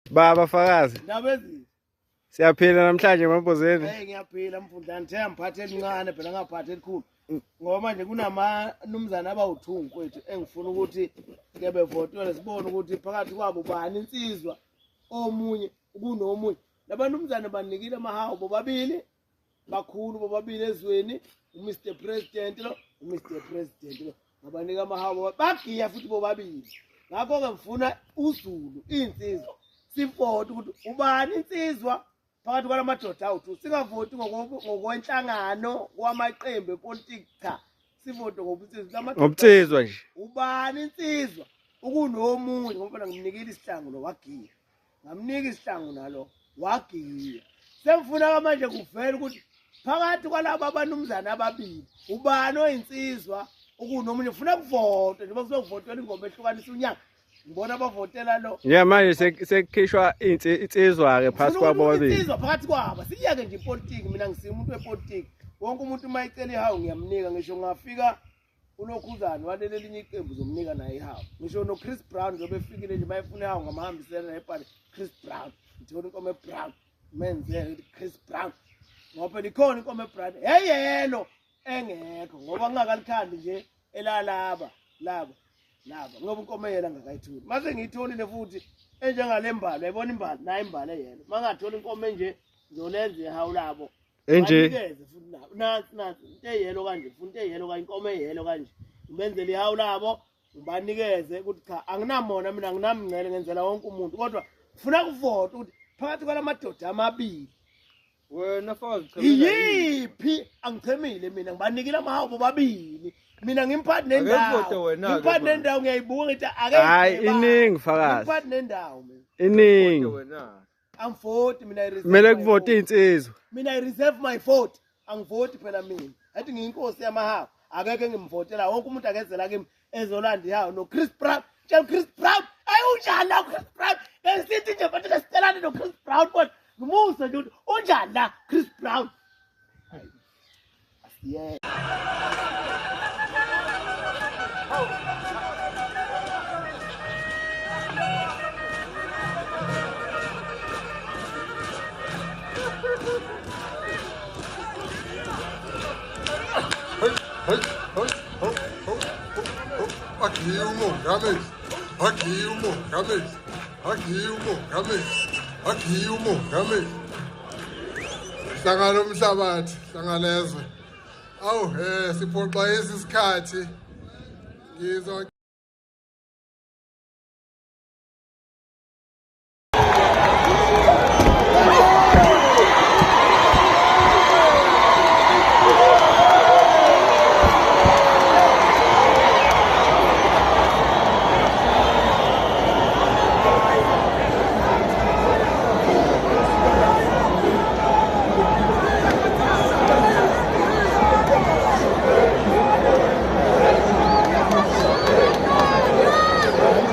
Baba Fakazi. Ndabezi. Siyaphila namhlanje mambozeni. Ngiyaphila mfundana ngithe ngiphathe elincane phela ngaphathe elikhulu. Ngoba manje kunamanumzana abawuthungu kwethu engifuna ukuthi ke bevotele sibone ukuthi phakathi kwabo bani insizwa omunye kunomunye. Labanumzana banikile amahawu bobabili bakhulu bobabili ezweni uMr President lo uMr President lo ngabanika amahawu bagiya futhi bobabili. Ngakho ke ngifuna uZulu insizwa sivote ukuthi ubani insizwa phakathi kwalamadoda awuthu singavoti ngokwenhlangano kwamaqembu epolitiki cha sivote ngobunsizwa nje ubani insizwa ukunomunye ngoba ngimnikile isihlangu lo wagiya ngamnika isihlangu nalo wagiya semfuna manje kuvela ukuthi phakathi kwalabo abanumzana ababili ubani oyinsizwa ukunomunye ufuna kuvote njengoba kuzovotela ingoma ehlukanisa unyaka ngibona abavotela lo yeah manje sekukhishwa insizwa ke phakathi kwabo babili insizwa phakathi kwabo siyake nje ipolitiki mina ngisimuntu wepolitiki wonke umuntu mayicela ihawu ngiyamnika ngisho ngafika unokhuzana walele elinye iqembu zomnika naye ihawu ngisho no Chris Brown njobe efikile nje bayifuna ihawu ngamahambisela nebhali Chris Brown ngithola inkomo eBrown menze Chris Brown ngoba likhona inkomo eBrown yeyelo engekho ngoba ngingakalikhandi nje elalaba laba ngoba inkomo yela ngakayithuli mase ngiyitholile futhi enjengalembalo yayibona imbalo nayo imbalo eyelo mangathola inkomo enje ngizolenza ihawu labo enje futhi nansi into eyelo kanje futhi into eyelo kanje inkomo eyelo kanje ubenzele ihawu labo ubanikeze ukuthi cha anginamona mina nginamngcele ngenzela wonke umuntu kodwa ufuna kuvote ukuthi phakathi kwalamadoda amabili wena Fakazi chemela yiphi angichemile mina ngibanikile amahawu bobabili mina ngimphathi nendawo ngimphathi nendawo ngiyayibuka ngithi ake hayi iningi Fakazi ngimphathi nendawo mina iningi wena angivoti mina kumele kuvote insizwa mina I reserve my vote angivoti phela mina athi ngiyinkosi yamahawu akeke ngimvotela wonke umuntu akezela kimi ezolanda ihawu no Chris Brown tell Chris Brown ayunjani la Chris Brown ngisithi nje bathi sitelane no Chris Brown kodwa ngumusa nje ukuthi unjani la Chris Brown yeah Aqui o Mohamed. Hlangana umhlabathi, hlanganezwe. Awu siphoqa isikhathi. Ngizwa